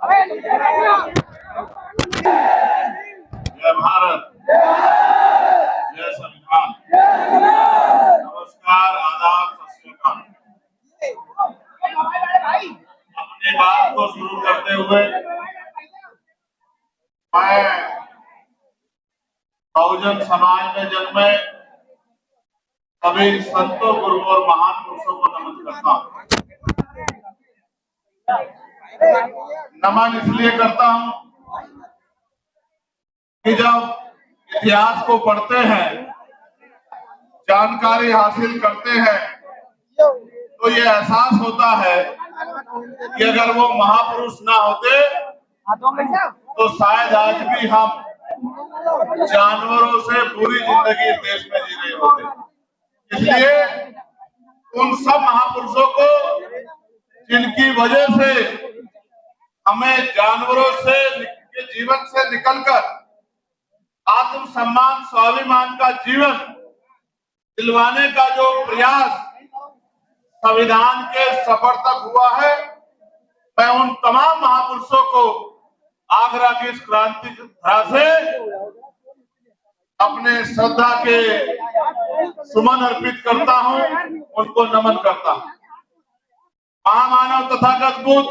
जय भारत, जय संविधान। नमस्कार, आदाब, सत श्री अकाल। अपनी बात को शुरू करते हुए मैं बहुजन समाज में जन्मे सभी संतों, गुरुओं और महान पुरुषों को नमन करता हूँ। नमन इसलिए करता हूँ कि जब इतिहास को पढ़ते हैं, जानकारी हासिल करते हैं, तो ये एहसास होता है कि अगर वो महापुरुष ना होते तो शायद आज भी हम जानवरों से बुरी जिंदगी इस देश में जी रहे होते। इसलिए उन सब महापुरुषों को जिनकी वजह से हमें जानवरों से के जीवन से निकलकर आत्म सम्मान, स्वाभिमान का जीवन दिलवाने का जो प्रयास संविधान के सफर तक हुआ है, मैं उन तमाम महापुरुषों को आगरा की इस क्रांति धरा से अपने श्रद्धा के सुमन अर्पित करता हूं, उनको नमन करता हूं। महामानव तथागत बुद्ध,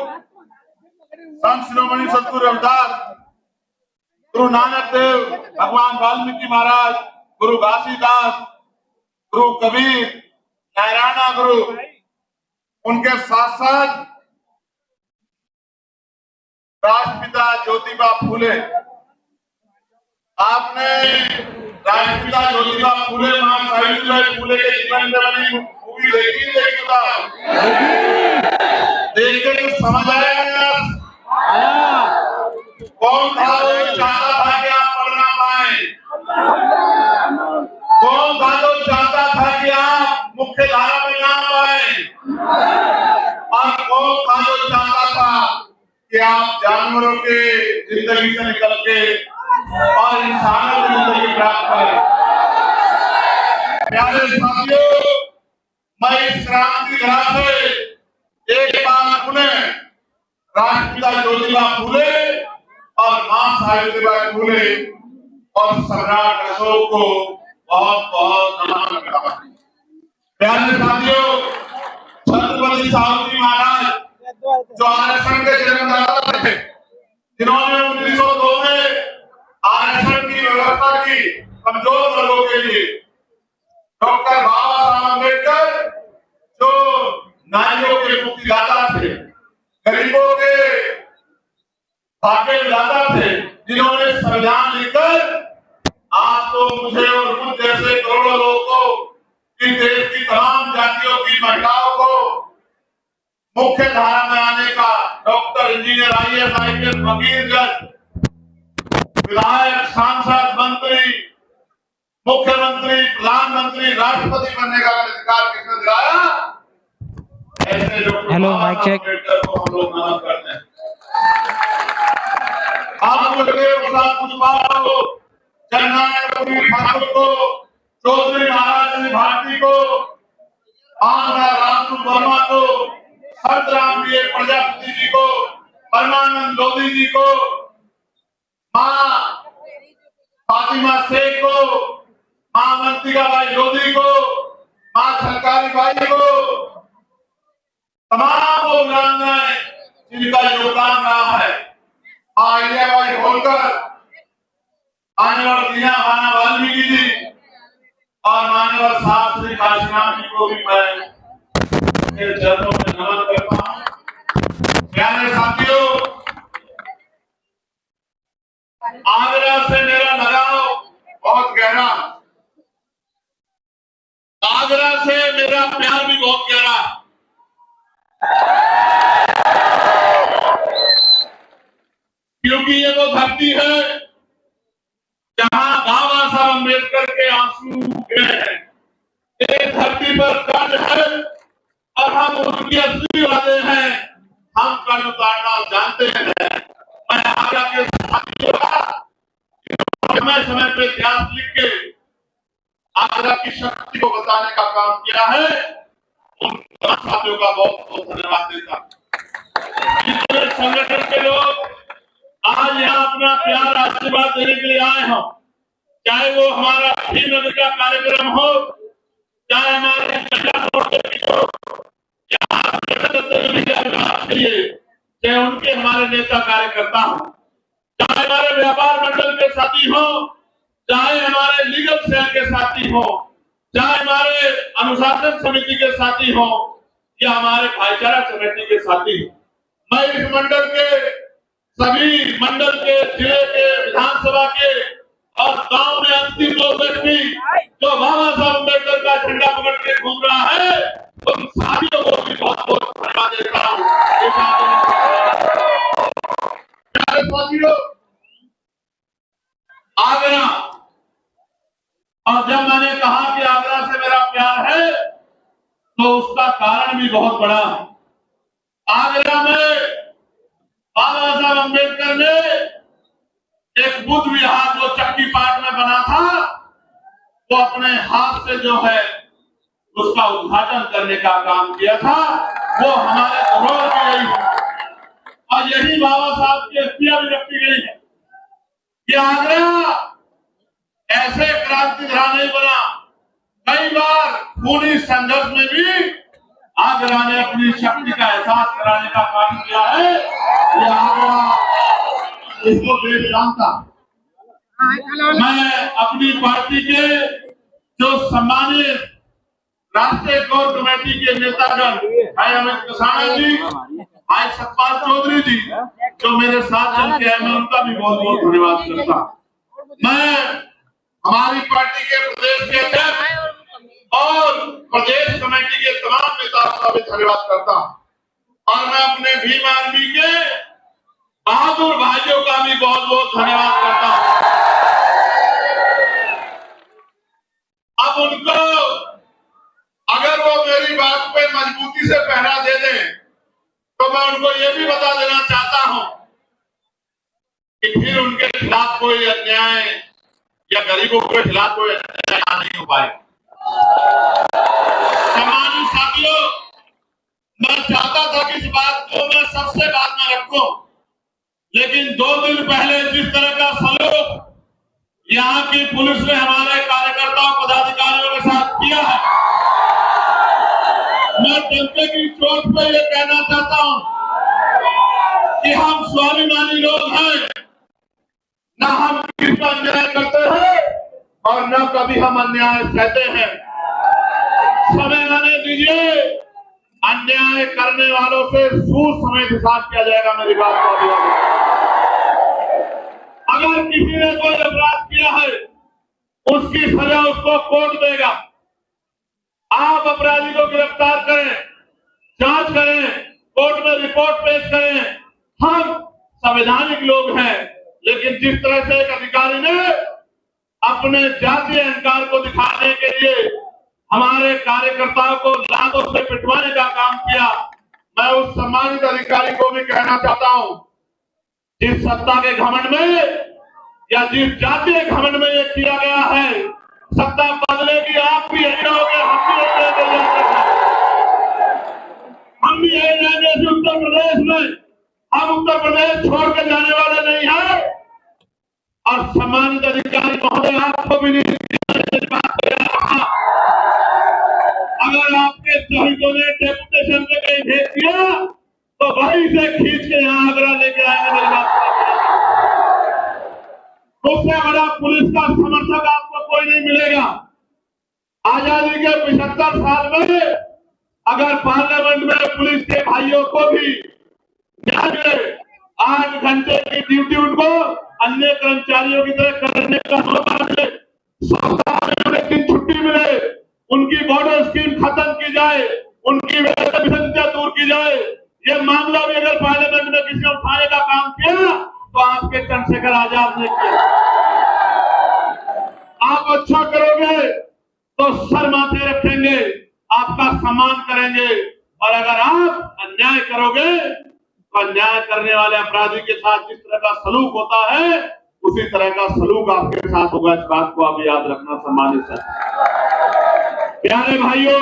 संत शिरोमणि सतगुरु रविदास, गुरु नानक देव, भगवान वाल्मीकि महाराज, गुरु घासीदास, गुरु कबीर, नारायणा गुरु, उनके साथ साथ राष्ट्रपिता ज्योतिबा फूले। आपने राष्ट्रपिता ज्योतिबा फूले, मां सावित्रीबाई फूले के जीवन में बनी मूवी देखी? देख के कुछ समझ आया? कौन था जो चाहता था कि आप पढ़ ना पाए? कौन था जो चाहता था कि आप मुख्य धारा में ना आए? और कौन था जो चाहता था कि आप जानवरों के जिंदगी से निकल के और इंसानों की जिंदगी प्राप्त करें? प्यारे साथियों, मैं इस क्रांति धरा से एक बार पुनः राष्ट्रपिता ज्योतिबा फूले और मां सावित्रीबाई फूले और सम्राट अशोक को बहुत बहुत नमन करता हूं। प्यारे साथियों, छत्रपति साहू महाराज जो आरक्षण के जन्मदाता थे, जिन्होंने 1902 में आरक्षण की व्यवस्था की कमजोर वर्गों के लिए, डॉक्टर बाबा साहब अम्बेडकर जो नारियों के मुक्तिदाता थे, गरीबों के भाग्य विधाता थे, जिन्होंने संविधान लिखकर आपको, मुझे और मुझ जैसे करोड़ों लोगों को, इस देश की तमाम जातियों की महिलाओं को मुख्य धारा में आने का, डॉक्टर, इंजीनियर, IAS, IPS, वकील, जज, विधायक, सांसद, मंत्री, मुख्यमंत्री, प्रधानमंत्री, राष्ट्रपति बनने का अधिकार किसने दिलाया? ऐसे हेलो, माइक चेक। को हम लोग नमन करते हैं। आप को, जननायक ठाकुर को, चौधरी महाराज भारती को, रामचंद्र वर्मा को, संतराम प्रजापति जी को, परमानंद लोधी जी को, मां फातिमा शेख को, मां मंतिका बाई लोधी को, मां सरकारी बाई को, तमाम वो वीरांगनाएं जिनका योगदान रहा है, अहिल्याबाई होलकर, मान्यवर दीना भाना वाल्मीकि जी और मान्यवर साहब श्री काशीराम जी को भी मैं के चरणों में नमन करता हूं। प्यारे साथियों, आगरा से मेरा लगाव बहुत गहरा, आगरा से मेरा प्यार भी बहुत गहरा, क्योंकि ये वो धरती है जहां बाबा साहब अम्बेडकर के आंसू गिरे हैं। एक धरती पर कर्ज है और हम उनकी असली वाले हैं, हम कर्ज उतारना जानते हैं। मैं आगरा के साथियों का समय समय पे इतिहास लिख के आगरा की शक्ति को बताने का काम किया है, उन साथियों का बहुत बहुत धन्यवाद देता हूं। संगठन के लोग अपना प्यार आशीर्वाद देने के लिए आए हों, चाहे वो हमारा भीम का कार्यक्रम हो, चाहे हमारे चाहे उनके हमारे नेता कार्यकर्ता हो, चाहे हमारे व्यापार मंडल के साथी हो, चाहे हमारे लीगल सेल के साथी हो, चाहे हमारे अनुशासन समिति के साथी हो या हमारे भाईचारा समिति के साथी हो। मैं इस मंडल के सभी मंडल के, जिले के, विधानसभा के और गांव में अंतिम 2 व्यक्ति जो बाबा साहब अम्बेडकर का झंडा पकड़ के घूम रहा है, उन साथियों को भी बहुत बहुत धन्यवाद देता हूँ। साथियों, आगरा, और जब मैंने कहा कि आगरा से मेरा प्यार है तो उसका कारण भी बहुत बड़ा है। आगरा में बाबा साहब अम्बेडकर ने एक बुद्ध विहार जो चक्की पाट में बना था, वो अपने हाथ से जो है उसका उद्घाटन करने का काम किया था। वो हमारे धरोहर की गई है और यही बाबा साहब की अस्थियां भी रखी गई है कि आगरा ऐसे क्रांति धरा नहीं बना। कई बार खूनी संघर्ष में भी आगरा ने अपनी शक्ति का एहसास कराने का काम किया है। ये आगरा इसको देश जानता। मैं अपनी पार्टी के जो सम्मानित राष्ट्रीय कोर कमेटी के नेतागण भाई अमित कसाना जी, भाई सतपाल चौधरी जी जो मेरे साथ चल के आए, मैं उनका भी बहुत बहुत धन्यवाद करता हूँ। मैं हमारी पार्टी के प्रदेश के अध्यक्ष और प्रदेश कमेटी के तमाम नेताओं का भी धन्यवाद करता हूँ और मैं अपने भीम आर्मी के बहादुर भाइयों का भी बहुत बहुत धन्यवाद करता हूँ। अब उनको अगर वो मेरी बात पे मजबूती से पहरा दे दें तो मैं उनको ये भी बता देना चाहता हूं कि फिर उनके खिलाफ कोई अन्याय या गरीबों के खिलाफ कोई अन्याय नहीं हो पाएगा। सम्मानित साथियों, मैं चाहता था कि इस बात को मैं सबसे बाद में रखूं, लेकिन 2 दिन पहले जिस तरह का सलूक यहाँ की पुलिस ने हमारे कार्यकर्ताओं पदाधिकारियों के साथ किया है, मैं जनता की चोट पर यह कहना चाहता हूं कि हम स्वाभिमानी लोग हैं, न हम किसी पर अन्याय करते हैं और न कभी हम अन्याय सहते हैं। समय आने दीजिए, अन्याय करने वालों से सूद समेत हिसाब किया जाएगा। मेरी बात को अगर किसी ने कोई अपराध किया है उसकी सजा उसको कोर्ट देगा। आप अपराधी को गिरफ्तार करें, जांच करें, कोर्ट में रिपोर्ट पेश करें। हम संवैधानिक लोग हैं, लेकिन जिस तरह से एक अधिकारी ने अपने जातीय अहंकार को दिखाने के लिए हमारे कार्यकर्ताओं को लातों से पिटवाने का काम किया, मैं उस सम्मानित अधिकारी को भी कहना चाहता हूं, जिस सत्ता के घमंड में या जिस जातीय घमंड में ये किया गया है, सत्ता बदलेगी, आप भी यही रहोगे, हम भी यही रहेंगे उत्तर प्रदेश में। हम उत्तर प्रदेश छोड़ के जाने वाले नहीं हैं। और सम्मानित अधिकारी महोदय, आपको भी नहीं, अगर आपके शहीदों ने डेपुटेशन में कहीं भेज दिया तो वहीं से खींच के यहाँ आगरा लेके आएंगे। मेरी बात उससे बड़ा पुलिस का समर्थक आपको कोई नहीं मिलेगा। आजादी के 75 साल में अगर पार्लियामेंट में पुलिस के भाइयों को भी 8 घंटे की ड्यूटी उनको अन्य कर्मचारियों की तरह करने का मौका मिले, एक दिन छुट्टी मिले, उनकी बॉर्डर स्कीम खत्म की जाए, उनकी विसंगतियां दूर की जाए, ये मामला भी अगर पार्लियामेंट में किसी ने उठाने का काम किया तो आपके चंद्रशेखर आजाद ने किया। आप अच्छा करोगे तो सर माथे रखेंगे, आपका सम्मान करेंगे, और अगर आप अन्याय करोगे तो अन्याय करने वाले अपराधी के साथ जिस तरह का सलूक होता है उसी तरह का सलूक आपके साथ होगा। इस बात को आप याद रखना। सम्मानित सर, प्यारे भाइयों,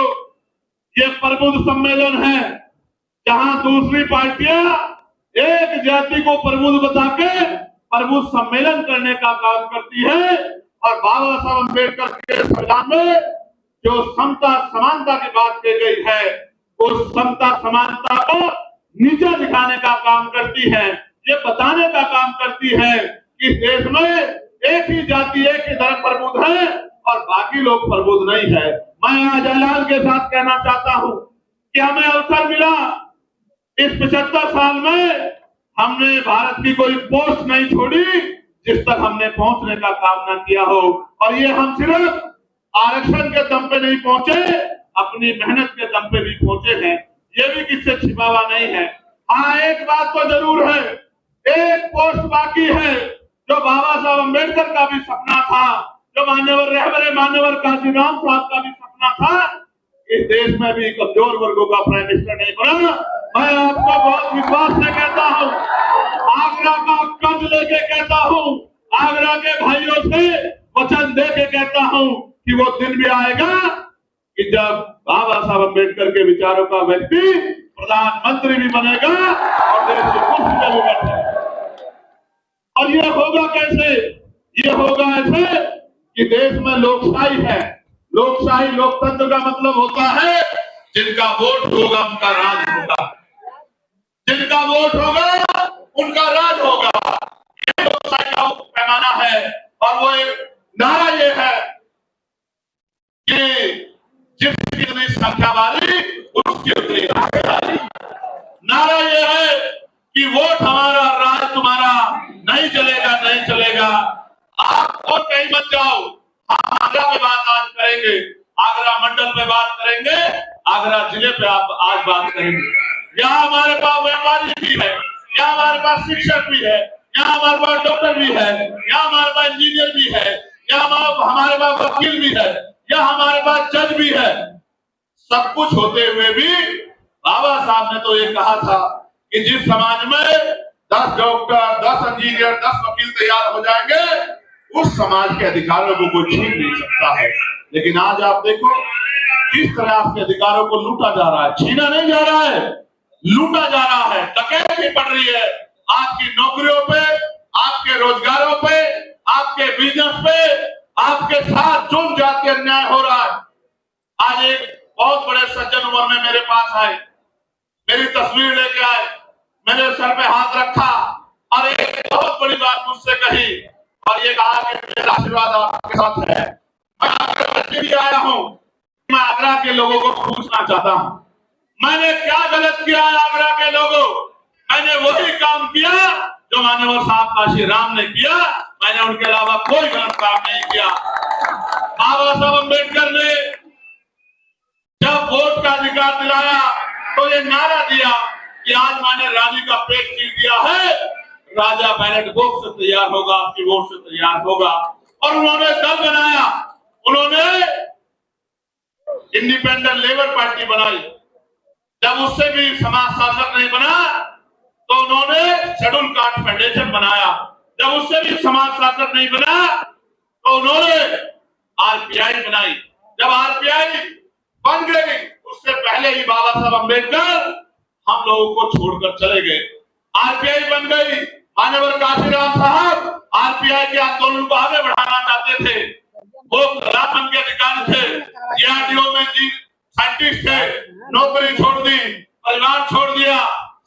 ये प्रबुद्ध सम्मेलन है जहां दूसरी पार्टियां एक जाति को प्रबुद्ध बता के प्रमुख सम्मेलन करने का काम करती है। और बाबा साहब अम्बेडकर के संविधान में जो समता समानता की बात की गई है, उस समता समानता को नीचे दिखाने का काम करती है। ये बताने का काम करती है कि देश में एक ही जाति एक ही धर्म प्रबुद्ध है और बाकी लोग प्रबुद्ध नहीं है। मैं आज ऐलान के साथ कहना चाहता हूं कि हमें अवसर मिला, इस 75 साल में हमने भारत की कोई पोस्ट नहीं छोड़ी जिस तक हमने पहुंचने का काम न किया हो। और ये हम सिर्फ आरक्षण के दम पे नहीं पहुंचे, अपनी मेहनत के दम पे भी पहुंचे हैं। ये भी किससे छिपा हुआ नहीं है। हाँ, एक बात तो जरूर है, एक पोस्ट बाकी है जो बाबा साहब अम्बेडकर का भी सपना था, जो मान्यवर काशीराम साहब का भी सपना था। इस देश में भी कमजोर वर्गों का प्राइम मिनिस्टर नहीं बना। मैं आपको बहुत विश्वास से कहता हूँ, आगरा का कर्ज लेके कहता हूँ, आगरा के भाइयों से वचन दे के कहता हूँ कि वो दिन भी आएगा कि जब बाबा साहब अम्बेडकर के विचारों का व्यक्ति प्रधानमंत्री भी बनेगा और देश की कुर्सी पे भी बैठेगा। और ये होगा कैसे? ये होगा ऐसे कि देश में लोकशाही है। लोकशाही लोकतंत्र का मतलब होता है जिनका वोट होगा उनका राज होगा, जिनका वोट होगा उनका राज होगा। ये लोकशाही का पैमाना है। और वो एक नारा ये है कि जिसकी उतनी संख्या वाली उसकी उतनी भागीदारी। नारा ये है कि वोट हमारा राज तुम्हारा, नहीं चलेगा नहीं चलेगा। आप और कहीं मत जाओ। हम आगरा पे बात आज करेंगे, आगरा मंडल पे बात करेंगे, आगरा जिले पे आप आज बात करेंगे। यहाँ हमारे पास व्यापारी भी है, यहाँ हमारे पास शिक्षक भी है, यहाँ हमारे पास डॉक्टर भी है, यहाँ हमारे पास इंजीनियर भी है, यहाँ हमारे पास वकील भी है, यहाँ हमारे पास जज भी है। सब कुछ होते हुए भी बाबा साहब ने तो ये कहा था कि जिस समाज में 10 डॉक्टर, 10 इंजीनियर, 10 वकील तैयार हो जाएंगे, उस समाज के अधिकारों को कोई छीन नहीं सकता है। लेकिन आज आप देखो किस तरह आपके अधिकारों को लूटा जा रहा है। छीना नहीं जा रहा है, लूटा जा रहा है। डकैती पड़ रही है आपकी नौकरियों पे, आपके रोजगारों पे, आपके बिजनेस पे, आपके साथ जुल्म जाति अन्याय हो रहा है। आज एक बहुत बड़े सज्जन उम्र में मेरे पास आए, मेरी तस्वीर लेके आए, मेरे सर पे हाथ रखा और एक बहुत बड़ी बात मुझसे कही और ये कहा कि मेरा आशीर्वाद आपके साथ है। मैं आगरा से भी आया हूँ, मैं आगरा के लोगों को पूछना चाहता हूँ, मैंने क्या गलत किया है आगरा के लोगों? मैंने वही काम किया जो मान्यवर साहब काशीराम ने किया। मैंने उनके अलावा कोई गलत काम नहीं किया। बाबा साहब अम्बेडकर ने जब वोट का अधिकार दिलाया तो ये नारा दिया कि आज मैंने रानी का पेट चीर दिया है, राजा बैलेट बॉक्स से तैयार होगा, आपकी वोट से तैयार होगा। और उन्होंने दल बनाया, उन्होंने इंडिपेंडेंट लेबर पार्टी बनाई। जब उससे भी समाज शासक नहीं बना तो उन्होंने शेड्यूल कास्ट फेडरेशन बनाया। जब उससे भी समाज शासक नहीं बना तो उन्होंने आरपीआई बनाई। जब आरपीआई बन गई उससे पहले ही बाबा साहब अम्बेडकर हम लोगों को छोड़कर चले गए। आरपीआई बन गई, मान्यवर काशीराम साहब आरपीआई के आंदोलन को आगे बढ़ाना चाहते थे। वो राशन के अधिकारी थे, डीआरडीओ में साइंटिस्ट थे, नौकरी छोड़ दी, परिवार छोड़ दिया,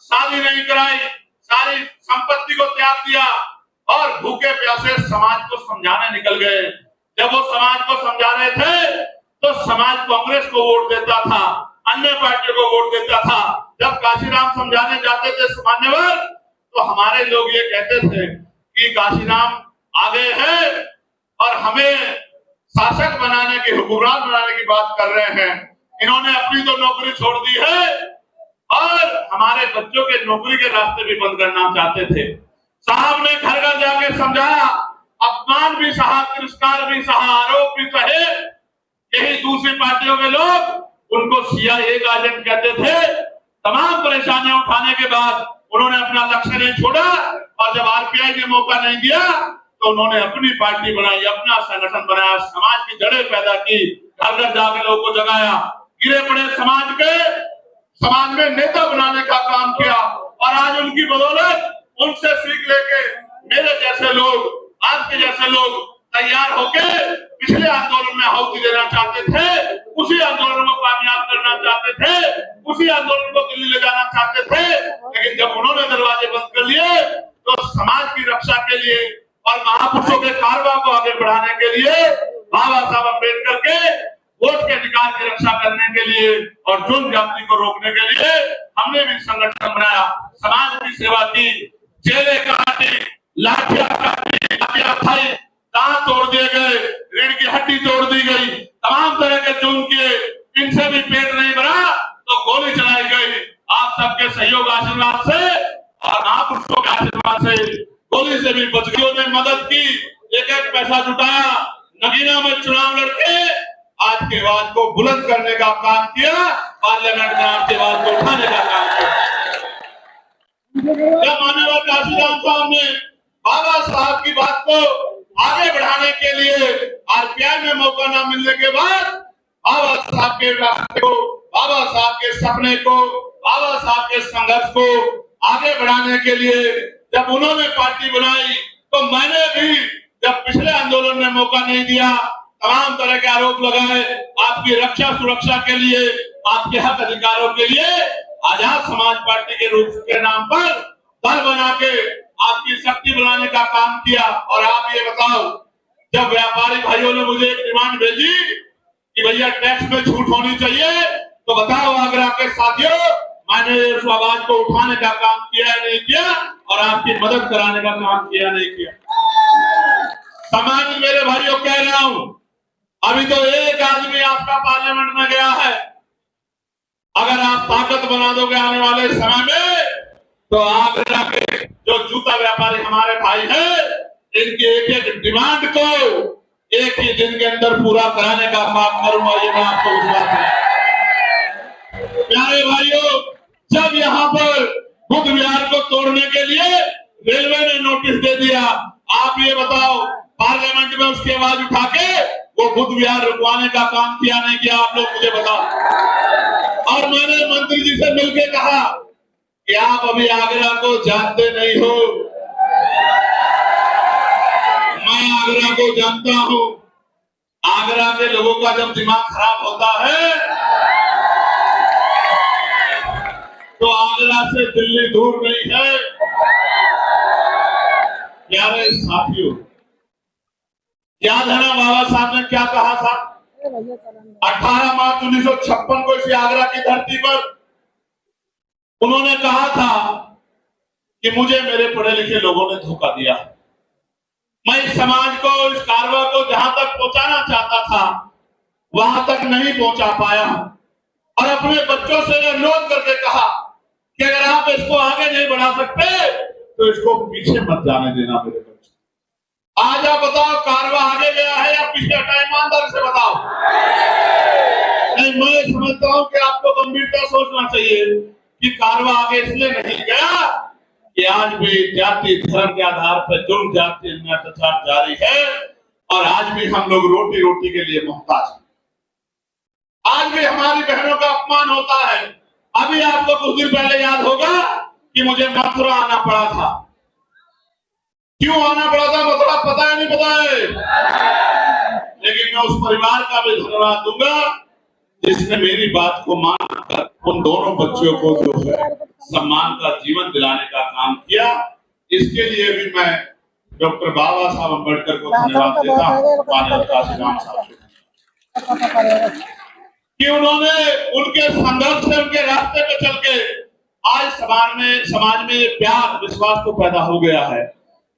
शादी नहीं कराई, सारी संपत्ति को त्याग दिया और भूखे प्यासे समाज को समझाने निकल गए। जब वो समाज को समझा रहे थे तो समाज कांग्रेस को वोट देता था, अन्य पार्टियों को वोट देता था। जब काशीराम समझाने जाते थे मान्यवर तो हमारे लोग ये कहते थे कि काशीराम आगे है और हमें शासक बनाने की, हुक्मरान बनाने की बात कर रहे हैं। इन्होंने अपनी तो नौकरी छोड़ दी है और हमारे बच्चों के नौकरी के रास्ते भी बंद करना चाहते थे। साहब ने घर घर जाके समझाया, अपमान भी सहा, तिरस्कार भी सहा, आरोप भी सहे। यही दूसरी पार्टियों के लोग उनको सीआईए का एजेंट कहते थे। तमाम परेशानियां उठाने के बाद उन्होंने अपना लक्ष्य नहीं छोड़ा और जब आरपीआई ने मौका नहीं दिया तो उन्होंने अपनी पार्टी बनाई, अपना संगठन बनाया, समाज की जड़ें पैदा की, घर घर जाके लोगों को जगाया, गिरे पड़े समाज में नेता बनाने का काम किया और आज उनकी बदौलत उनसे सीख लेके मेरे जैसे लोग, आपके जैसे लोग तैयार होके पिछले आंदोलन में आहुति देना चाहते थे, उसी आंदोलन को कामयाब करना चाहते थे, उसी आंदोलन को दिल्ली ले जाना चाहते थे। लेकिन जब उन्होंने दरवाजे बंद कर लिए तो समाज की रक्षा के लिए और महापुरुषों के कारवा को आगे बढ़ाने के लिए, बाबा साहब अम्बेडकर के वोट के अधिकार की रक्षा करने के लिए और जुल्म जाति को रोकने के लिए हमने भी संगठन बनाया, समाज की सेवा की, जेलें काटी, लाठियां काटी, लाठियां खाई, दांत तोड़ दिए गए, रीढ़ की हड्डी तोड़ दी गई, तमाम तरह के जुल्म किए, इनसे भी पेट नहीं भरा तो गोली चलाई गई। आप सबके सहयोग आशीर्वाद से और महापुरुषों के आशीर्वाद से गोली से भी बच गई। ने मदद की, एक एक पैसा जुटाया, नगीना में चुनाव लड़के आज की आवाज को बुलंद करने का काम किया, पार्लियामेंट में आज की आवाज को उठाने का काम किया। जब माननीय काशीराम साहब ने बाबा साहब की बात को आगे बढ़ाने के लिए आरपीआई में मौका न मिलने के बाद बाबा साहब के रास्ते को, बाबा साहब के सपने को, बाबा साहब के संघर्ष को आगे बढ़ाने के लिए जब उन्होंने पार्टी बनाई तो मैंने भी, जब पिछले आंदोलन में मौका नहीं दिया, तमाम तरह के आरोप लगाए, आपकी रक्षा सुरक्षा के लिए, आपके हक अधिकारों के लिए आजाद समाज पार्टी के रूप के नाम पर दल बना के आपकी शक्ति बनाने का काम किया। और आप ये बताओ, जब व्यापारी भाइयों ने मुझे एक डिमांड भेजी कि भैया टैक्स में छूट होनी चाहिए, तो बताओ आगरा के साथियों, मैंने इस आवाज को उठाने का काम किया है नहीं किया, और आपकी मदद कराने का काम किया नहीं किया। समाज मेरे भाइयों कह रहा हूं, अभी तो एक आदमी आपका पार्लियामेंट में गया है, अगर आप ताकत बना दोगे आने वाले समय में तो आगरा के जो जूता व्यापारी हमारे भाई हैं, इनकी एक एक डिमांड को एक ही दिन के अंदर पूरा कराने का काम करूंगा, ये मैं आपको विश्वास है। प्यारे भाइयों, जब यहाँ पर बुद्ध विहार को तोड़ने के लिए रेलवे ने नोटिस दे दिया, आप ये बताओ पार्लियामेंट में उसकी आवाज उठा के वो बुद्ध विहार रुकवाने का काम किया नहीं किया, आप लोग मुझे बताओ। और मैंने मंत्री जी से मिलकर कहा कि आप अभी आगरा को जानते नहीं हो, मैं आगरा को जानता हूं। आगरा के लोगों का जब दिमाग खराब होता है तो आगरा से दिल्ली दूर नहीं है। प्यारे साथियों, याद है ना बाबा साहब ने क्या कहा था? 18 मार्च 1956 को इसी आगरा की धरती पर उन्होंने कहा था कि मुझे मेरे पढ़े लिखे लोगों ने धोखा दिया, मैं इस समाज को, इस कारवा को जहां तक पहुंचाना चाहता था वहां तक नहीं पहुंचा पाया। और अपने बच्चों से अनुरोध करके कहा कि अगर आप इसको आगे नहीं बढ़ा सकते तो इसको पीछे मत जाने देना मेरे बच्चे। आज आप बताओ, कारवा आगे गया है या पीछे हटा? ईमानदारी से बताओ। नहीं, मैं समझता हूं कि आपको गंभीरता सोचना चाहिए कि कारवा आगे इसलिए नहीं गया कि आज भी जाति धर्म के आधार पर जुर्म जाति अत्याचार जारी है, और आज भी हम लोग रोटी रोटी के लिए मोहताज हैं। आज भी हमारी बहनों का अपमान होता है। अभी आपको कुछ दिन पहले याद होगा कि मुझे मथुरा आना पड़ा था। क्यों आना पड़ा था मथुरा? पता है नहीं पता है, लेकिन मैं उस परिवार का भी धन्यवाद दूंगा जिसने मेरी बात को मानकर उन दोनों बच्चों को जो है सम्मान का जीवन दिलाने का काम किया। इसके लिए भी मैं डॉक्टर बाबा साहब अम्बेडकर को धन्यवाद देता हूँ, माननीय काशीराम साहब कि उन्होंने उनके संघर्ष से, उनके रास्ते पे चल के आज समाज में प्यार विश्वास को पैदा हो गया है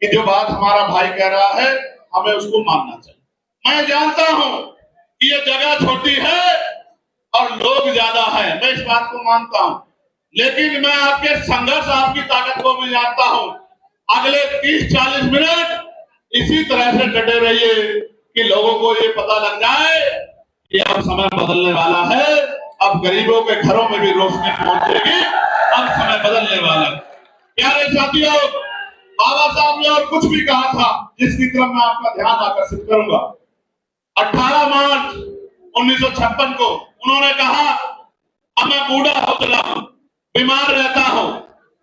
कि जो बात हमारा भाई कह रहा है हमें उसको मानना चाहिए। मैं जानता हूं कि ये जगह छोटी है और लोग ज्यादा है, मैं इस बात को मानता हूं, लेकिन मैं आपके संघर्ष, आपकी ताकत को भी जानता हूं। अगले 30-40 मिनट इसी तरह से डटे रहिए कि लोगों को ये पता लग जाए कि अब समय बदलने वाला है, अब गरीबों के घरों में भी रोशनी पहुंचेगी, अब समय बदलने वाला है। प्यारे साथियों, बाबा साहब ने और कुछ भी कहा था जिसकी तरफ मैं आपका ध्यान आकर्षित करूंगा। 18 मार्च 1956 को उन्होंने कहा, अब मैं बूढ़ा हो चला हूं, बीमार रहता हूं,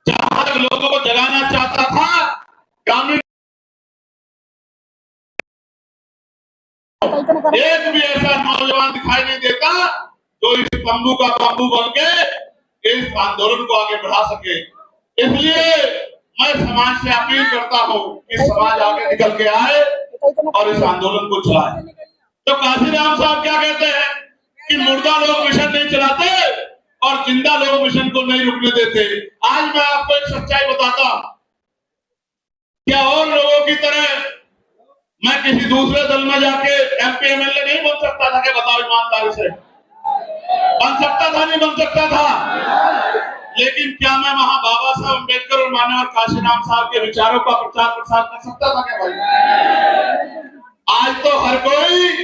जहां तक लोगों को जगाना चाहता था ग्रामीण एक भी ऐसा नौजवान दिखाई नहीं देता जो इस तंबू का तंबू बन के इस आंदोलन को आगे बढ़ा सके। इसलिए मैं समाज से अपील करता हूँ कि समाज आगे निकल के आए और इस आंदोलन को चलाए। तो काशीराम साहब क्या कहते हैं कि मुर्दा लोग मिशन नहीं चलाते और जिंदा लोग मिशन को नहीं रुकने देते। आज मैं आपको एक सच्चाई बताता हूं, क्या और लोगों की तरह मैं किसी दूसरे दल में जाके MP MLA नहीं बन सकता था? क्या बताओ ईमानदारी से, बन सकता था? नहीं बन सकता था? लेकिन क्या मैं वहां बाबा साहब अम्बेडकर और माननीय काशीराम साहब के विचारों का प्रचार प्रसार कर सकता था क्या भाई? आज तो हर कोई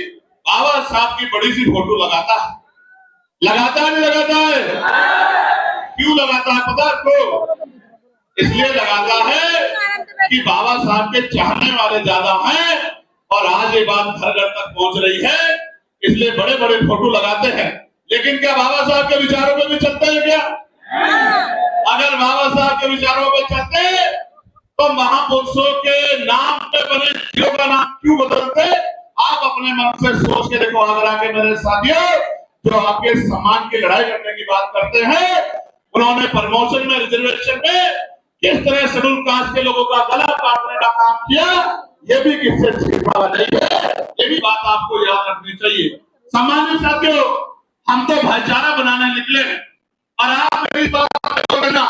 बाबा साहब की बड़ी सी फोटो लगाता है, लगाता है नहीं लगाता है? क्यों लगाता है पता आपको? इसलिए लगाता है कि बाबा साहब के चाहने वाले ज्यादा हैं और आज ये बात घर घर तक पहुंच रही है, इसलिए बड़े बड़े फोटो लगाते हैं। लेकिन क्या बाबा साहब के विचारों पे भी चलते हैं क्या? अगर बाबा साहब के विचारों पे चलते तो महापुरुषों के नाम पे बने जिलों का नाम क्यों बदलते? आप अपने मन से सोच के देखो। आगरा के मेरे साथियों जो आपके सम्मान की लड़ाई करने की बात करते हैं, उन्होंने प्रमोशन में, रिजर्वेशन में किस तरह शेड्यूल कास्ट के लोगों का गला काटने का काम किया, ये भी किससे छिपा नहीं है। ये भी बात आपको याद रखनी चाहिए। सम्मानित साथियों, हम तो भाईचारा बनाने निकले हैं और आप मेरी बात करना।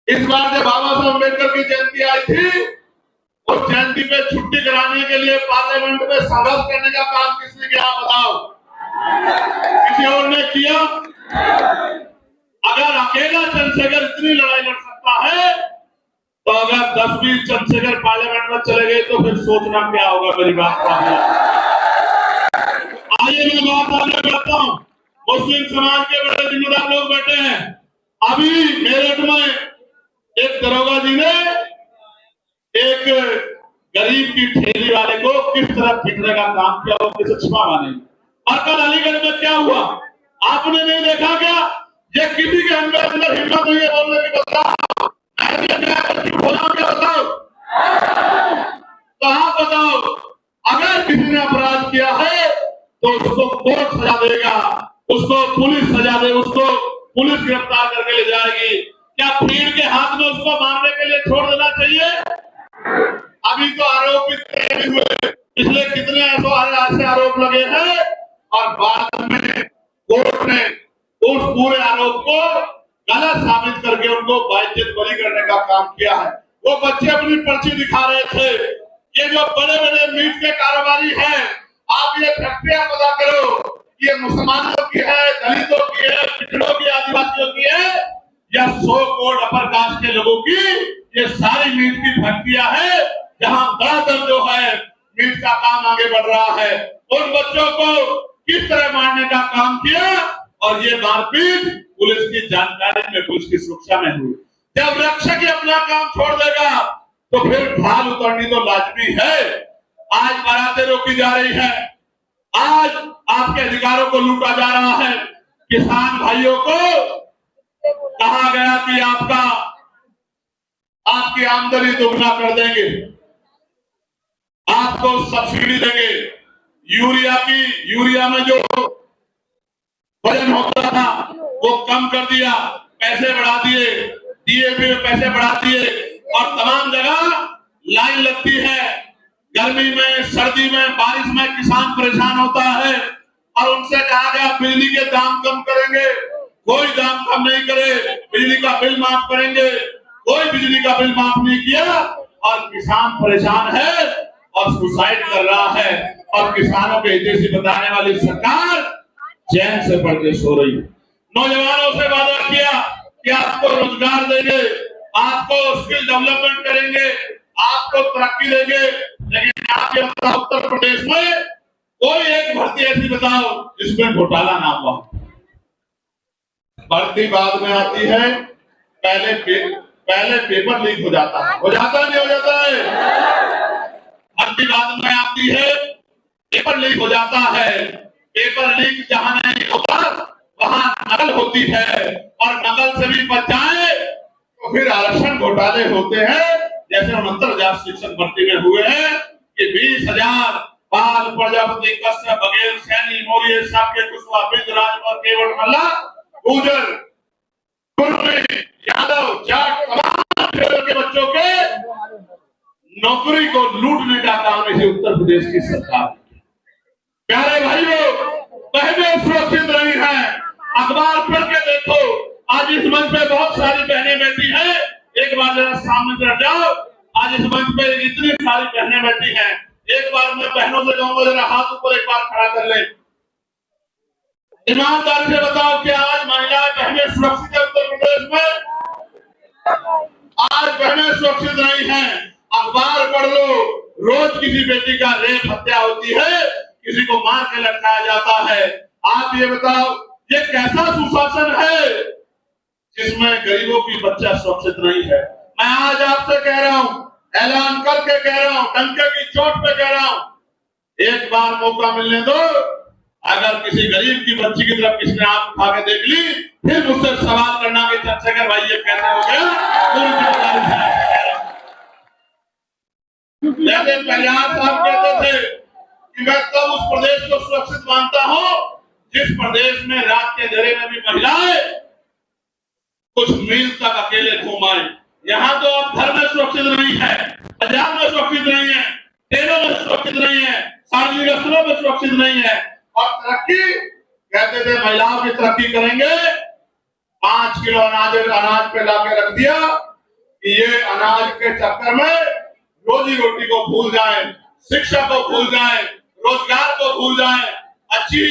इस बार जब बाबा साहब अम्बेडकर की जयंती आई थी, उस जयंती पे छुट्टी कराने के लिए पार्लियामेंट में संघर्ष करने का काम किसने किया बताओ? किसी और ने किया? अगर अकेला चंद्रशेखर इतनी लड़ाई लड़ सकता है तो अगर 10-20 चंद्रशेखर पार्लियामेंट में चले गए तो फिर सोचना क्या होगा। मेरी बात को आइए मैं बात आगे बढ़ता हूँ। मुस्लिम समाज के बड़े जिम्मेदार लोग बैठे हैं। अभी मेरठ में एक दरोगा जी ने एक गरीब की ठेली वाले को किस तरह पीटने का काम किया, वो किसी छिपा नहीं। और कल अलीगढ़ में क्या हुआ आपने नहीं देखा क्या? ये किसी के अंदर हिम्मत हुई है बोलने की? बताओ, बताओ, तो आप बताओ, अगर किसी ने अपराध किया है तो उसको कोर्ट सजा देगा, उसको पुलिस सजा दे, उसको पुलिस गिरफ्तार करके ले जाएगी। क्या भीड़ के हाथ में उसको मारने के लिए छोड़ देना चाहिए? अभी तो आरोपित हुए, पिछले कितने ऐसे आरोप लगे हैं और बाद में कोर्ट ने उस पूरे आरोप को गलत साबित करके उनको बाइज्जत बरी करने का काम किया है। वो बच्चे अपनी पर्ची दिखा रहे थे। ये जो बड़े बड़े मीट के कारोबारी हैं, आप ये फैक्ट्रियां पता करो, ये मुसलमानों की है, दलितों की है, पिछड़ों की, आदिवासियों की है या 100 करोड़ अपर कास्ट के लोगों की? ये सारी मीट की फैक्ट्रियां है जहां धड़ाधड़ जो है मीट का काम आगे बढ़ रहा है। उन बच्चों को किस तरह मारने का काम किया और ये मारपीट पुलिस की जानकारी में, पुलिस की सुरक्षा में हुई। जब रक्षक अपना काम छोड़ देगा तो फिर ढाल उतरनी तो लाजमी है। आज बारातें रोकी जा रही है, आज आपके अधिकारों को लूटा जा रहा है। किसान भाइयों को कहा गया कि आपकी आमदनी दोगुना कर देंगे, आपको सब्सिडी देंगे, यूरिया में जो वजन होता था वो कम कर दिया, पैसे बढ़ा दिए, DAP में पैसे बढ़ा दिए और तमाम जगह लाइन लगती है। गर्मी में, सर्दी में, बारिश में किसान परेशान होता है और उनसे कहा गया बिजली के दाम कम करेंगे, कोई दाम कम नहीं करे, बिजली का बिल माफ करेंगे, कोई बिजली का बिल माफ नहीं किया और किसान परेशान है और सुसाइड कर रहा है। और किसानों के हित से बताने वाली सरकार चैन से पड़ के सो रही है। नौजवानों से वादा किया कि आपको रोजगार देंगे, आपको स्किल डेवलपमेंट करेंगे, आपको तरक्की देंगे, लेकिन आपके उत्तर प्रदेश में कोई एक भर्ती ऐसी बताओ जिसमें घोटाला ना हुआ। भर्ती बाद में आती है, पहले पेपर लीक हो जाता है, नहीं हो जाता है? भर्ती बाद में आती है, पेपर लीक हो जाता है। पेपर लीक जहां नहीं होता वहां नकल होती है और नकल से भी बच जाए तो फिर आरक्षण घोटाले होते हैं, जैसे 69,000 शिक्षक भर्ती में हुए हैं कि 20,000 पाल प्रजापति कश्यप बघेल सैनी मौर्य शाक्य कुशवाहा बिंद राजभर केवट मल्ला गुर्जर कुर्मी यादव जाट तमाम क्षेत्र के बच्चों के नौकरी को लूटने का काम इसी उत्तर प्रदेश की सरकार। प्यारे भाइयों बहनें सुरक्षित नहीं है। अखबार पढ़ के देखो, आज इस मंच पे बहुत सारी बहनें बैठी हैं। एक बार जरा सामने चढ़ जाओ। आज इस मंच पे इतनी सारी बहनें बैठी हैं। एक बार मैं बहनों से कहूंगा जरा हाथ ऊपर एक बार खड़ा कर ले। ईमानदारी से बताओ कि आज महिलाएं बहनें सुरक्षित है उत्तर प्रदेश में? आज बहनें सुरक्षित नहीं है। अखबार पढ़ लो, रोज किसी बेटी का रेप हत्या होती है, किसी को मार के लटकाया जाता है। आप ये बताओ ये कैसा सुशासन है जिसमें गरीबों की बच्चा सुरक्षित नहीं है? मैं आज आपसे कह रहा हूं, ऐलान करके कह रहा हूं, डंके की चोट पे कह रहा हूं, एक बार मौका मिलने दो। अगर किसी गरीब की बच्ची की तरफ किसी ने आंख उठा के देख ली, फिर मुझसे सवाल करना कि चंद्रशेखर भाई ये कैसे हो गया। जैसे प्रहलाद साहब कहते थे कि मैं तब उस प्रदेश को सुरक्षित मानता हूं जिस प्रदेश में रात के अंधेरे में भी महिलाएं कुछ मील तक अकेले घूम आए। यहाँ तो अब घर में सुरक्षित नहीं है, बाजार में सुरक्षित नहीं है, ट्रेनों में सुरक्षित नहीं है, सार्वजनिक स्थलों में सुरक्षित नहीं है। और तरक्की कहते थे महिलाओं की तरक्की करेंगे, 5 किलो अनाज पे लाके रख दिया कि ये अनाज के चक्कर में रोजी रोटी को भूल जाए, शिक्षा को भूल जाए, रोजगार को भूल जाए, अच्छी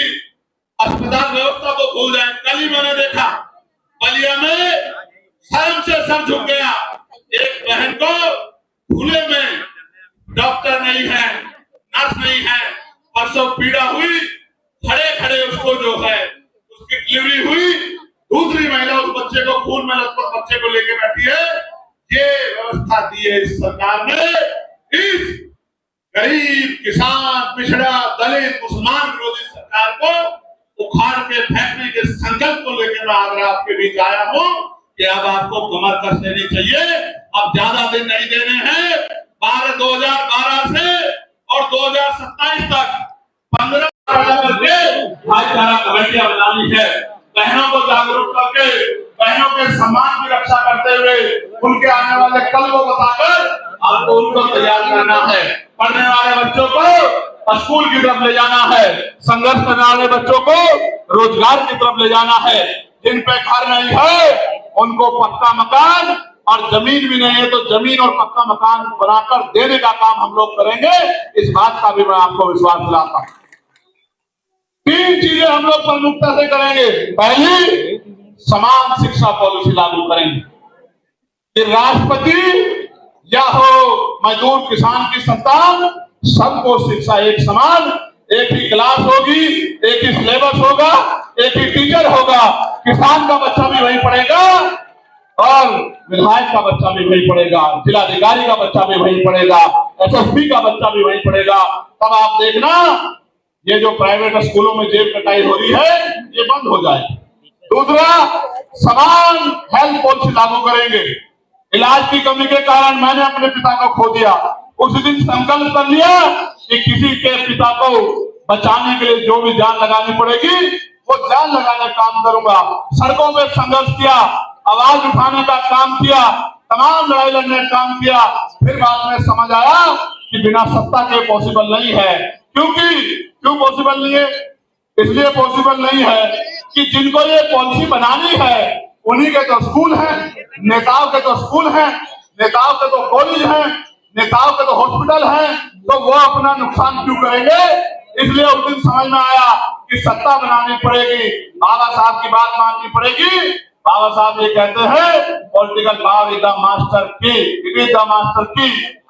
अस्पताल व्यवस्था को भूल जाए। कल ही मैंने देखा बलिया में शर्म से सर झुक गया। एक बहन को खुले में डॉक्टर नहीं है, नर्स नहीं है, परसों पीड़ा हुई, खड़े खड़े उसको जो है उसकी डिलीवरी हुई। दूसरी महिला उस बच्चे को खून में लथपथ बच्चे को लेके बैठी है। ये व्यवस्था दी है इस सरकार ने। इस गरीब किसान पिछड़ा दलित मुसलमान विरोधी सरकार को उखाड़ के फेंकने के संकल्प को लेकर मैं आज आपके बीच आया हूं कि अब आपको कमर कस देनी चाहिए। अब ज्यादा दिन नहीं देने हैं। 2012 से और 2027 तक 15 भाईचारा कमेटियां बनानी है। बहनों को जागरूक करके बहनों के सम्मान की रक्षा करते हुए उनके आने वाले कल को बताकर आपको उनको तैयार करना है। पढ़ने वाले बच्चों को स्कूल की तरफ ले जाना है, संघर्ष करने वाले बच्चों को रोजगार की तरफ ले जाना है। जिन पे घर नहीं है उनको पक्का मकान, और जमीन भी नहीं है तो जमीन और पक्का मकान बनाकर देने का काम हम लोग करेंगे। इस बात का भी मैं आपको विश्वास दिलाता हूं। 3 चीजें हम लोग प्रमुखता से करेंगे। पहली, समान शिक्षा पॉलिसी लागू करेंगे कि राष्ट्रपति या हो मजदूर किसान की संतान, सबको शिक्षा एक समान, एक ही क्लास होगी, एक ही सिलेबस होगा, एक ही टीचर होगा। किसान का बच्चा भी वहीं पढ़ेगा और विधायक का बच्चा भी वहीं पढ़ेगा, जिलाधिकारी का बच्चा भी वहीं पढ़ेगा, एसएसपी का बच्चा भी वहीं पढ़ेगा। तब आप देखना ये जो प्राइवेट स्कूलों में जेब कटाई हो रही है ये बंद हो जाए। दूसरा, समान हेल्थ पॉलिसी लागू करेंगे। इलाज की कमी के कारण मैंने अपने पिता को खो दिया। उस दिन संकल्प कर लिया कि किसी के पिता को बचाने के लिए जो भी जान लगानी पड़ेगी वो जान लगाने का काम करूंगा। सड़कों पे संघर्ष किया, आवाज उठाने का काम किया, तमाम लड़ाई लड़ने का काम किया। फिर बाद में समझ आया कि बिना सत्ता के पॉसिबल नहीं है। क्यों पॉसिबल नहीं है? इसलिए पॉसिबल नहीं है कि जिनको ये पॉलिसी बनानी है उन्हीं के तो स्कूल हैं, नेताओं के तो स्कूल हैं, नेताओं के तो कॉलेज हैं, नेताओं के तो हॉस्पिटल हैं, तो वो अपना नुकसान क्यों करेंगे? इसलिए उस दिन समझ में आया कि सत्ता बनानी पड़ेगी, बाबा साहब की बात माननी पड़ेगी। बाबा साहब ये कहते हैं political power is the master की, इट इज द मास्टर की,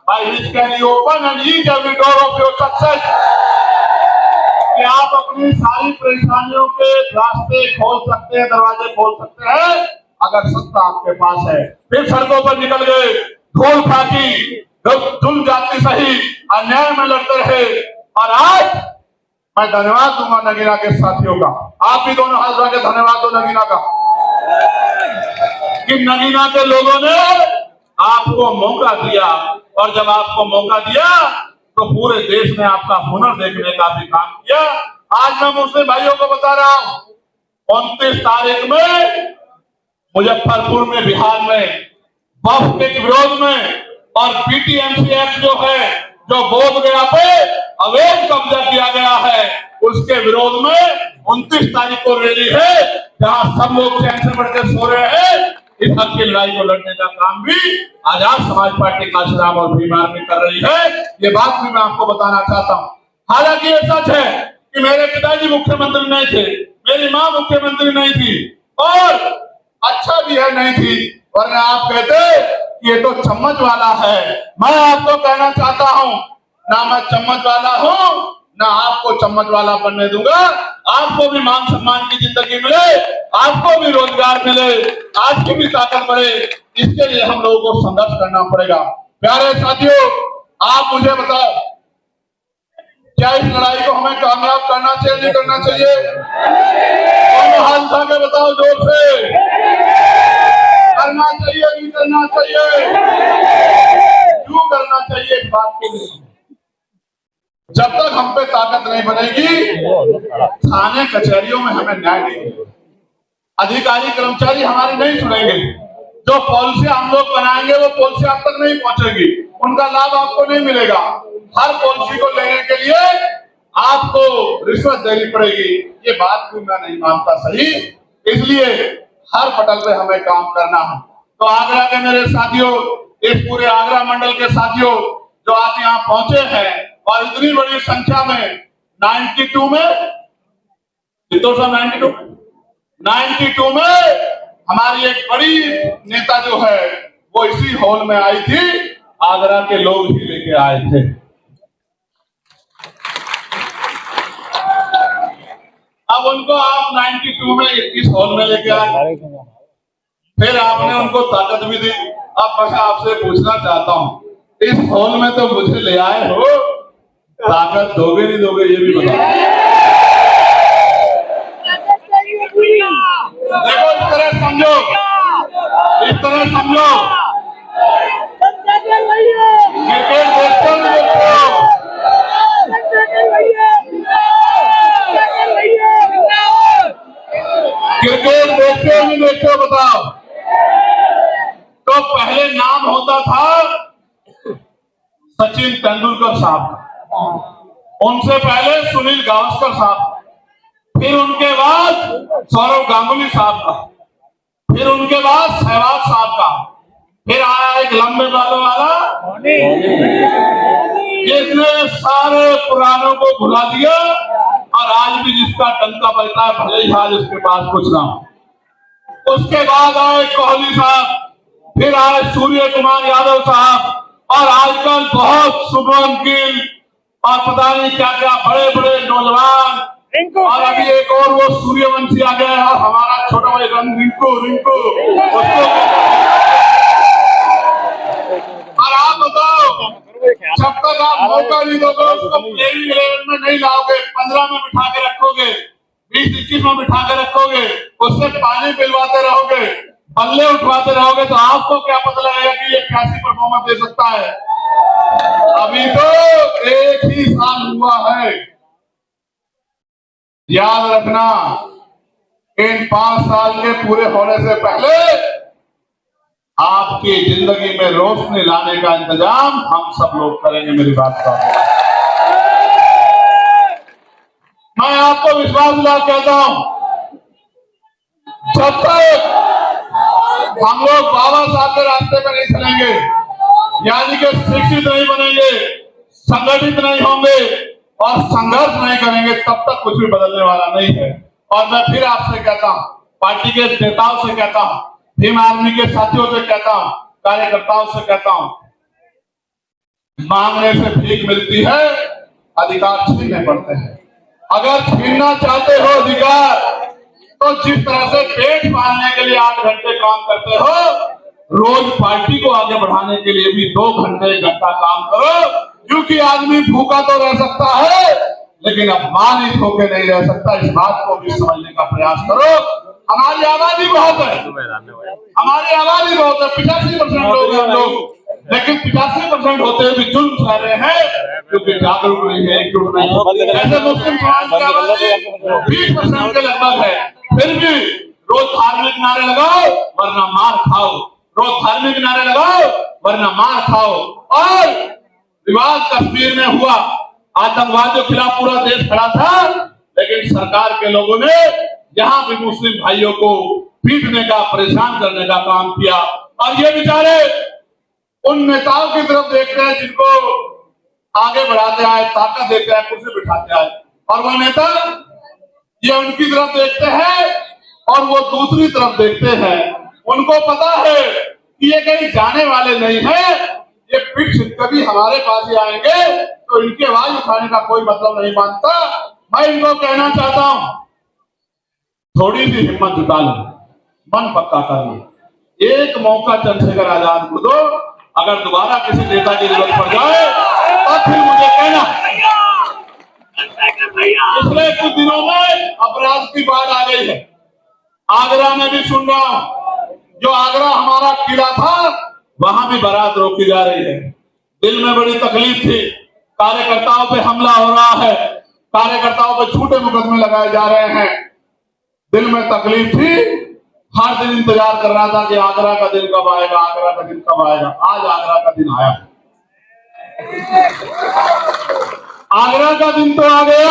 by which can you open and each every door of your success. कि आप अपनी सारी परेशानियों के रास्ते खोल सकते हैं, दरवाजे खोल सकते हैं अगर सत्ता आपके पास है। फिर सड़कों पर निकल गए, ढोल फाकी, जुल्म जाति सही, अन्याय में लड़ते रहे। और आज मैं धन्यवाद दूंगा नगीना के साथियों का। आप भी दोनों हाथ उठा के धन्यवाद दो नगीना का कि नगीना के लोगों ने आपको मौका दिया, और जब आपको मौका दिया तो पूरे देश ने आपका हुनर देखने का भी काम किया। आज मैं मुस्लिम भाइयों को बता रहा हूं, 29 तारीख में मुजफ्फरपुर में, बिहार में वक्फ के विरोध में और पीटीएमसी एक्ट जो है, जो बोधगया पे अवैध कब्जा किया गया है, उसके विरोध में 29 तारीख को रैली है, जहां सब लोग चैन से बढ़ के सो रहे हैं। इस हक की लड़ाई को लड़ने का काम भी आजाद समाज पार्टी कांशीराम और भीम आर्मी कर रही है। ये बात भी मैं आपको बताना चाहता हूँ। हालांकि ये सच है कि मेरे पिताजी मुख्यमंत्री नहीं थे, मेरी माँ मुख्यमंत्री नहीं थी, और अच्छा भी है नहीं थी, वरना आप कहते कि ये तो चम्मच वाला है। मैं आपको कहना चाहता हूँ, ना मैं चम्मच वाला हूँ, ना आपको चम्मच वाला बनने दूंगा। आपको भी मान सम्मान की जिंदगी मिले, आपको भी रोजगार मिले, आपकी भी ताकत बढ़े, इसके लिए हम लोगों को संघर्ष करना पड़ेगा। प्यारे साथियों, आप मुझे बताओ, क्या इस लड़ाई को हमें कामयाब करना चाहिए, नहीं करना चाहिए? दोनों हाथ उठा के बताओ जोर से, करना चाहिए, नहीं करना चाहिए? क्यों करना चाहिए? इस बात के लिए जब तक हम पे ताकत नहीं बनेगी, थाने कचहरियों में हमें न्याय नहीं मिलेगा, अधिकारी कर्मचारी हमारी नहीं सुनेंगे, जो पॉलिसी हम लोग बनाएंगे वो पॉलिसी आप तक नहीं पहुंचेगी, उनका लाभ आपको नहीं मिलेगा। हर पॉलिसी को लेने के लिए आपको रिश्वत देनी पड़ेगी। ये बात भी मैं नहीं मानता सही, इसलिए हर पटल पे हमें काम करना है। तो आगरा के मेरे साथियों, इस पूरे आगरा मंडल के साथियों जो आज यहाँ पहुंचे हैं, और इतनी बड़ी संख्या में 92 में 92 में हमारी एक बड़ी नेता जो है वो इसी हॉल में आई थी, आगरा के लोग ही लेके आए थे। अब उनको आप 92 में इस हॉल में लेके आए, फिर आपने उनको ताकत भी दी। अब मैं आपसे पूछना चाहता हूं, इस हॉल में तो मुझे ले आए हो, ताकत दोगे नहीं दोगे ये भी बताओ। देखो इस तरह समझो, इस तरह समझो, क्रिकेट देखते हो, क्रिकेट देखते हो नहीं देखते हो बताओ। तो पहले नाम होता था सचिन तेंदुलकर साहब का, उनसे पहले सुनील गावस्कर साहब, फिर उनके बाद सौरव गांगुली साहब का, फिर उनके बाद सहवाग साहब का, फिर आया एक लंबे बालों वाला जिसने सारे पुरानों को भुला दिया, और आज भी जिसका डंका बजता है भले ही आज उसके पास कुछ ना हो। उसके बाद आए कोहली साहब, फिर आए सूर्य कुमार यादव साहब, और आजकल बहुत शुभम गिल और पता नहीं क्या क्या बड़े बड़े नौजवान, और अभी एक और वो सूर्यवंशी आ गया है, और हमारा छोटा भाई रिंकू उसको। और आप बताओ, जब तक आप मौका नहीं दोगे उसको प्लेइंग 11 में नहीं लाओगे, 15 में बिठा के रखोगे, 20-21 में बिठा के रखोगे, उससे पानी पिलवाते रहोगे, बल्ले उठवाते रहोगे, तो आपको क्या पता लगेगा कि ये कैसी परफॉर्मेंस दे सकता है? अभी तो 1 ही साल हुआ है। याद रखना, इन 5 साल के पूरे होने से पहले आपकी जिंदगी में रोशनी लाने का इंतजाम हम सब लोग करेंगे। मेरी बात का मैं आपको विश्वास दिला कहता हूं, जब तक हम लोग बाबा साहब के रास्ते पर नहीं चलेंगे, यानी कि शिक्षित नहीं बनेंगे, संगठित नहीं होंगे और संघर्ष नहीं करेंगे, तब तक कुछ भी बदलने वाला नहीं है। और मैं फिर आपसे कहता हूं, पार्टी के नेताओं से कहता हूं, भीम आर्मी के साथियों से कहता हूं, कार्यकर्ताओं से कहता हूं, मांगने से भीख मिलती है, अधिकार छीनने पड़ते हैं। अगर छीनना चाहते हो अधिकार, तो जिस तरह से पेट पालने के लिए 8 घंटे काम करते हो, रोज पार्टी को आगे बढ़ाने के लिए भी 2 घंटे 1 घंटा काम करो, क्योंकि आदमी भूखा तो रह सकता है लेकिन अपमानित होकर नहीं रह सकता। इस बात को भी समझने का प्रयास करो। हमारी आबादी बहुत है, हमारी आबादी बहुत है, 85% लोग हम लोग, लेकिन 85% होते हुए भी जुल्म चला रहे हैं क्योंकि जागरूक नहीं है, एकजुट नहीं है। ऐसे मुस्लिम समाज की आबादी 20% के लगभग है, फिर भी रोज धार्मिक नारे लगाओ वरना मार खाओ, रोज धार्मिक नारे लगाओ वरना मार खाओ। और विवाद कश्मीर में हुआ, आतंकवादियों के खिलाफ पूरा देश खड़ा था, लेकिन सरकार के लोगों ने यहाँ भी मुस्लिम भाइयों को पीटने का, परेशान करने का काम किया। और ये बेचारे उन नेताओं की तरफ देखते हैं जिनको आगे बढ़ाते आए, ताकत देते हैं, कुर्सी बिठाते आए, और वह नेता ये उनकी तरफ देखते हैं और वो दूसरी तरफ देखते हैं। उनको पता है कि ये कहीं जाने वाले नहीं है, ये फिर कभी हमारे पास ही आएंगे, तो इनकी आवाज उठाने का कोई मतलब नहीं मानता। मैं इनको कहना चाहता हूं, थोड़ी सी हिम्मत जुटा लो, मन पक्का कर लो, एक मौका चंद्रशेखर आजाद को दो। अगर दोबारा किसी नेता की जरूरत पड़ जाए तो फिर मुझे कहना। पिछले कुछ दिनों में अपराध की बाढ़ आ गई है, आगरा में भी सुन रहा हूं, जो आगरा हमारा किला था वहां भी बारात रोकी जा रही है। दिल में बड़ी तकलीफ थी, कार्यकर्ताओं पे हमला हो रहा है, कार्यकर्ताओं पे झूठे मुकदमे लगाए जा रहे हैं, दिल में तकलीफ थी। हर दिन इंतजार कर रहा था कि आगरा का दिन कब आएगा, आगरा का दिन कब आएगा। आज आगरा का दिन आया, आगरा का दिन तो आ गया।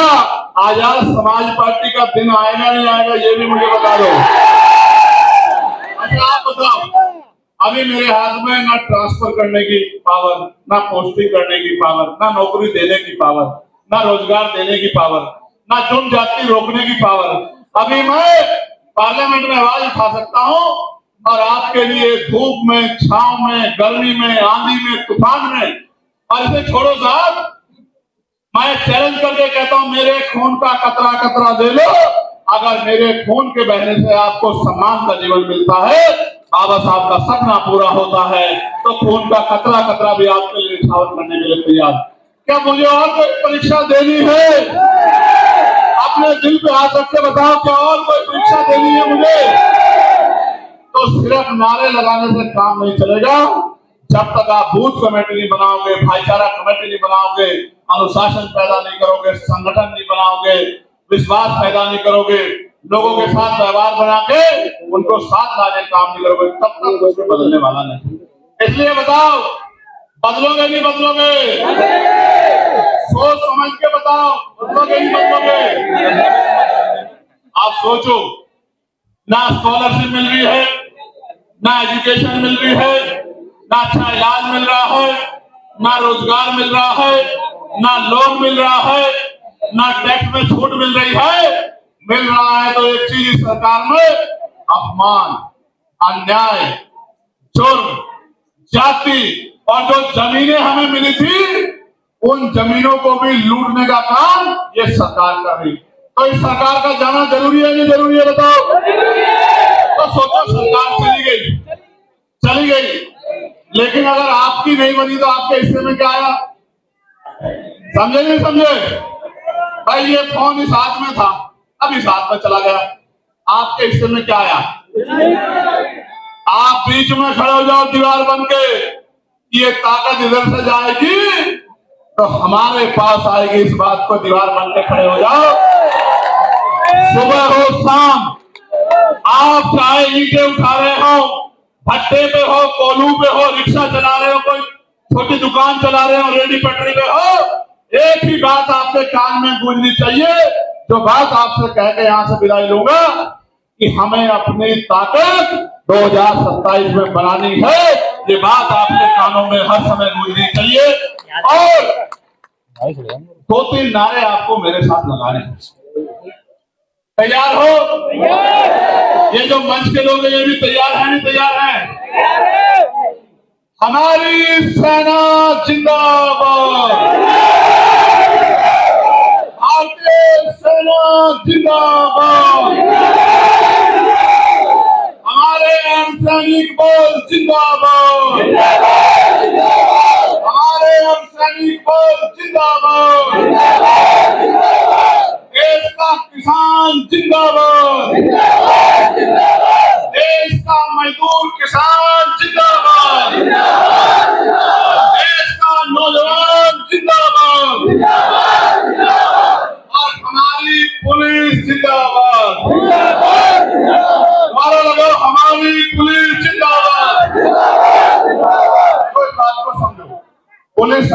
आजाद समाज पार्टी का दिन आएगा नहीं आएगा ये भी मुझे बता दो। अच्छा आप बताओ, अभी मेरे हाथ में ना ट्रांसफर करने की पावर, ना पोस्टिंग करने की पावर, ना नौकरी देने की पावर, ना रोजगार देने की पावर, ना जुर्म जाति रोकने की पावर। अभी मैं पार्लियामेंट में आवाज उठा सकता हूं और आपके लिए धूप में, छांव में, गर्मी में, आंधी में, तूफान में। और इसे छोड़ो साहब, मैं चैलेंज करके कहता हूं, मेरे खून का कतरा कतरा दे लो, अगर मेरे खून के बहने से आपको सम्मान का जीवन मिलता है, बाबा साहब का सपना पूरा होता है, तो खून का कतरा कतरा भी आपके लिए निछावर करने के लिए तैयार। क्या मुझे और कोई परीक्षा देनी है? अपने दिल पे हाथ रख के बताओ, क्या और कोई परीक्षा देनी है मुझे? तो सिर्फ नारे लगाने से काम नहीं चलेगा। जब तक आप बूथ कमेटी नहीं बनाओगे, भाईचारा कमेटी नहीं बनाओगे, अनुशासन पैदा नहीं करोगे, संगठन नहीं बनाओगे, विश्वास पैदा नहीं करोगे, लोगों के साथ व्यवहार बना के उनको साथ लाने काम नहीं करोगे, तब तक कुछ बदलने वाला नहीं। इसलिए बताओ, बदलोगे नहीं बदलोगे? सोच समझ के बताओ, बदलोगे नहीं बदलोगे? आप सोचो, ना स्कॉलरशिप मिल रही है, ना एजुकेशन मिल रही है, ना अच्छा इलाज मिल रहा है, ना रोजगार मिल रहा है, ना लोन मिल रहा है, ना टैक्स में छूट मिल रही है। मिल रहा है तो एक चीज सरकार में अपमान, अन्याय, जुर्म, जाति, और जो जमीनें हमें मिली थी उन जमीनों को भी लूटने का काम ये सरकार कर रही। तो इस सरकार का जाना जरूरी है नहीं जरूरी है बताओ? तो सोचो, सरकार चली गई, लेकिन अगर आपकी नहीं बनी तो आपके हिस्से में क्या आया? समझे नहीं समझे? भाई ये फोन इस हाथ में था, अब इस हाथ में चला गया, आपके हिस्से में क्या आया? आप बीच में खड़े हो जाओ दीवार बन के, ये ताकत इधर से जाएगी तो हमारे पास आएगी, इस बात को दीवार बन के खड़े हो जाओ। सुबह हो शाम, आप चाहे ईंटें उठा रहे हो, भट्टे पे हो, कोलू पे हो, रिक्शा चला रहे हो, कोई छोटी दुकान चला रहे हो, रेडी पटरी पे हो, एक ही बात आपके कान में गूंजनी चाहिए, जो बात आपसे कह के यहां से विदाई लूंगा कि हमें अपनी ताकत 2027 में बनानी है। ये बात आपके कानों में हर समय गूंजनी चाहिए। और 2-3 नारे आपको मेरे साथ लगाने हैं। तैयार हो? ये जो मंच के लोग हैं ये भी तैयार हैं नहीं तैयार हैं? हमारी सेना जिंदाबाद, भारतीय सेना जिंदाबाद, हमारे अर्धसैनिक बल जिंदाबाद, हमारे अर्धसैनिक बल जिंदाबाद, देश का किसान जिंदाबाद, देश का मजदूर किसान जिंदाबाद। नारा लगाओ हमारी पुलिस जिंदाबाद। कोई बात को समझो, पुलिस